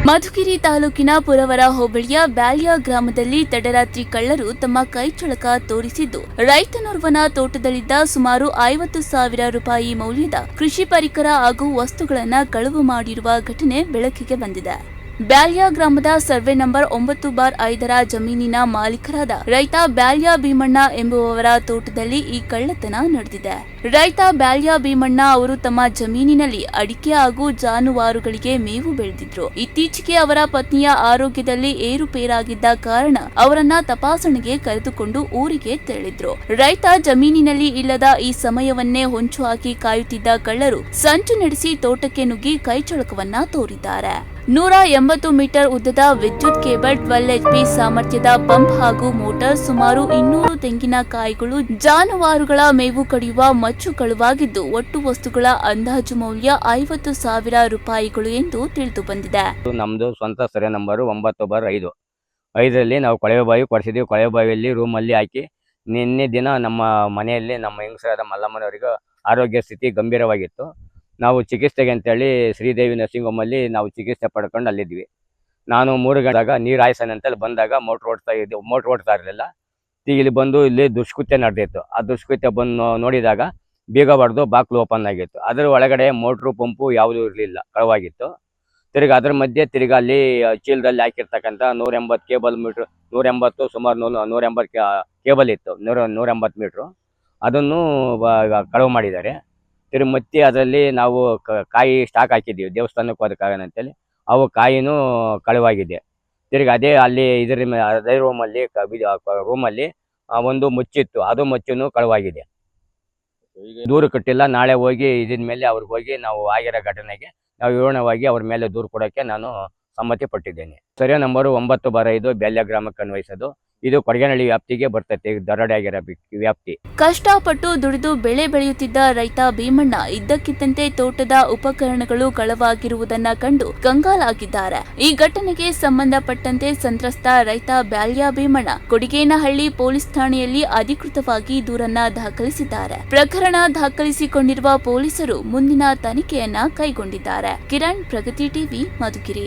ಮಧುಗಿರಿ ತಾಲೂಕಿನ ಪುರವರ ಹೋಬಳಿಯ ಬ್ಯಾಲ್ಯ ಗ್ರಾಮದಲ್ಲಿ ತಡರಾತ್ರಿ ಕಳ್ಳರು ತಮ್ಮ ಕೈಚಳಕ ತೋರಿಸಿದ್ದು ರೈತನೋರ್ವನ ತೋಟದಲ್ಲಿದ್ದ ಸುಮಾರು 50,000 ರೂಪಾಯಿ ಮೌಲ್ಯದ ಕೃಷಿ ಪರಿಕರ ಹಾಗೂ ವಸ್ತುಗಳನ್ನು ಕಳವು ಮಾಡಿರುವ ಘಟನೆ ಬೆಳಕಿಗೆ ಬಂದಿದೆ. ಬ್ಯಾಲ್ಯ ಗ್ರಾಮದ ಸರ್ವೆ ನಂಬರ್ 9/5 ಜಮೀನಿನ ಮಾಲೀಕರಾದ ರೈತ ಬ್ಯಾಲ್ಯ ಭೀಮಣ್ಣ ಎಂಬುವವರ ತೋಟದಲ್ಲಿ ಈ ಕಳ್ಳತನ ನಡೆದಿದೆ. ರೈತ ಬ್ಯಾಲ್ಯ ಭೀಮಣ್ಣ ಅವರು ತಮ್ಮ ಜಮೀನಿನಲ್ಲಿ ಅಡಿಕೆ ಹಾಗೂ ಜಾನುವಾರುಗಳಿಗೆ ಮೇವು ಬೆಳೆದಿದ್ರು. ಇತ್ತೀಚೆಗೆ ಅವರ ಪತ್ನಿಯ ಆರೋಗ್ಯದಲ್ಲಿ ಏರುಪೇರಾಗಿದ್ದ ಕಾರಣ ಅವರನ್ನ ತಪಾಸಣೆಗೆ ಕರೆದುಕೊಂಡು ಊರಿಗೆ ತೆರಳಿದ್ರು. ರೈತ ಜಮೀನಿನಲ್ಲಿ ಇಲ್ಲದ ಈ ಸಮಯವನ್ನೇ ಹೊಂಚು ಹಾಕಿ ಕಾಯುತ್ತಿದ್ದ ಕಳ್ಳರು ಸಂಚು ನಡೆಸಿ ತೋಟಕ್ಕೆ ನುಗ್ಗಿ ಕೈಚಳಕವನ್ನ ತೋರಿದ್ದಾರೆ. 180 ಮೀಟರ್ ಉದ್ದದ ವಿದ್ಯುತ್ ಕೇಬಲ್, 12 HP ಸಾಮರ್ಥ್ಯದ ಪಂಪ್ ಹಾಗೂ ಮೋಟಾರ್, ಸುಮಾರು 200 ತೆಂಗಿನಕಾಯಿಗಳು, ಜಾನುವಾರುಗಳ ಮೇವು ಕಡಿಯುವ ಮಚ್ಚು ಕಳುವಾಗಿದ್ದು ಒಟ್ಟು ವಸ್ತುಗಳ ಅಂದಾಜು ಮೌಲ್ಯ 50,000 ರೂಪಾಯಿಗಳು ಎಂದು ತಿಳಿದು ಬಂದಿದೆ. ನಮ್ದು ಸ್ವಂತ ಸರ್ವೆ ನಂಬರ್ 9/5 5ರಲ್ಲಿ ನಾವು ಕೊಳವೆ ಬಾವಿ ಕೊಡಿಸಿದ್ವಿ. ಕೊಳವೆ ಬಾವಿಯಲ್ಲಿ ರೂಮಲ್ಲಿ ಹಾಕಿ ನಿನ್ನೆ ದಿನ ನಮ್ಮ ಮನೆಯಲ್ಲಿ ನಮ್ಮ ಹೆಂಗಸರಾದ ಮಲ್ಲಮ್ಮನವರಿಗೆ ಆರೋಗ್ಯ ಸ್ಥಿತಿ ಗಂಭೀರವಾಗಿತ್ತು. ನಾವು ಚಿಕಿತ್ಸೆಗೆ ಅಂತೇಳಿ ಶ್ರೀದೇವಿ ನರ್ಸಿಂಗ್ ಹೋಮಲ್ಲಿ ನಾವು ಚಿಕಿತ್ಸೆ ಪಡ್ಕೊಂಡು ಅಲ್ಲಿದ್ವಿ. ನಾನು 3 ಗಂಟೆಗೆ ನೀರು ಹಾಯ್ಸೋಣ ಅಂತೇಳಿ ಬಂದಾಗ ಮೋಟ್ರ್ ಓಡ್ತಾ ಇರಲಿಲ್ಲ. ಇಲ್ಲಿ ಬಂದು ಇಲ್ಲಿ ದುಷ್ಕೃತ್ಯ ನಡೆದಿತ್ತು. ಆ ದುಷ್ಕೃತ್ಯ ಬಂದು ನೋಡಿದಾಗ ಬೀಗ ಹೊಡೆದು ಬಾಕ್ಲು ಓಪನ್ ಆಗಿತ್ತು. ಅದರ ಒಳಗಡೆ ಮೋಟ್ರು ಪಂಪು ಯಾವುದೂ ಇರಲಿಲ್ಲ, ಕಳವಾಗಿತ್ತು. ತಿರ್ಗಿ ಅದ್ರ ಮಧ್ಯೆ ತಿರ್ಗಿ ಅಲ್ಲಿ ಚೀಲದಲ್ಲಿ ಹಾಕಿರ್ತಕ್ಕಂಥ 180 ಕೇಬಲ್ ಮೀಟ್ರ್, 180 ಸುಮಾರು 180 ಕೇಬಲ್ ಇತ್ತು, 180 ಮೀಟ್ರು, ಅದನ್ನು ಕಳವು ಮಾಡಿದ್ದಾರೆ. ತಿರುಗಿ ಮತ್ತೆ ಅದರಲ್ಲಿ ನಾವು ಕಾಯಿ ಸ್ಟಾಕ್ ಹಾಕಿದ್ದೀವಿ ದೇವಸ್ಥಾನಕ್ಕೆ ಹೋದ ಕಾರಣ ಅಂತೇಳಿ, ಅವು ಕಾಯಿನೂ ಕಳವಾಗಿದೆ. ತಿರುಗಿ ಅದೇ ಅಲ್ಲಿ ಅದೇ ರೂಮಲ್ಲಿ ಒಂದು ಮುಚ್ಚಿತ್ತು, ಅದು ಮುಚ್ಚು ಕಳವಾಗಿದೆ. ದೂರು ಕಟ್ಟಿಲ್ಲ. ನಾಳೆ ಹೋಗಿ ಇದ್ರ ಮೇಲೆ ಅವ್ರಿಗೆ ಹೋಗಿ ನಾವು ಆಗಿರೋ ಘಟನೆಗೆ ನಾವು ವಿವರಣವಾಗಿ ಅವ್ರ ಮೇಲೆ ದೂರು ಕೊಡೋಕ್ಕೆ ನಾನು ಸಮ್ಮತಿ ಪಟ್ಟಿದ್ದೇನೆ. ಸರ್ವೆ ನಂಬರು 9/5 ಬ್ಯಾಲ್ಯ ಗ್ರಾಮಕ್ಕೆ ಅನ್ವಯಿಸೋದು. ಇದು ಕೊಡಗೇನಹಳ್ಳಿ ವ್ಯಾಪ್ತಿಗೆ ಬರ್ತೈತೆ, ದರೋಡೆ ಆಗಿರೋ ವ್ಯಾಪ್ತಿ. ಕಷ್ಟಪಟ್ಟು ದುಡಿದು ಬೆಳೆ ಬೆಳೆಯುತ್ತಿದ್ದ ರೈತ ಭೀಮಣ್ಣ ಇದ್ದಕ್ಕಿದ್ದಂತೆ ತೋಟದ ಉಪಕರಣಗಳು ಕಳವಾಗಿರುವುದನ್ನ ಕಂಡು ಕಂಗಾಲಾಗಿದ್ದಾರೆ. ಈ ಘಟನೆಗೆ ಸಂಬಂಧಪಟ್ಟಂತೆ ಸಂತ್ರಸ್ತ ರೈತ ಬ್ಯಾಲ್ಯ ಭೀಮಣ್ಣ ಕೊಡಿಗೇನಹಳ್ಳಿ ಪೊಲೀಸ್ ಠಾಣೆಯಲ್ಲಿ ಅಧಿಕೃತವಾಗಿ ದೂರನ್ನ ದಾಖಲಿಸಿದ್ದಾರೆ. ಪ್ರಕರಣ ದಾಖಲಿಸಿಕೊಂಡಿರುವ ಪೊಲೀಸರು ಮುಂದಿನ ತನಿಖೆಯನ್ನ ಕೈಗೊಂಡಿದ್ದಾರೆ. ಕಿರಣ್, ಪ್ರಗತಿ ಟಿವಿ, ಮಧುಗಿರಿ.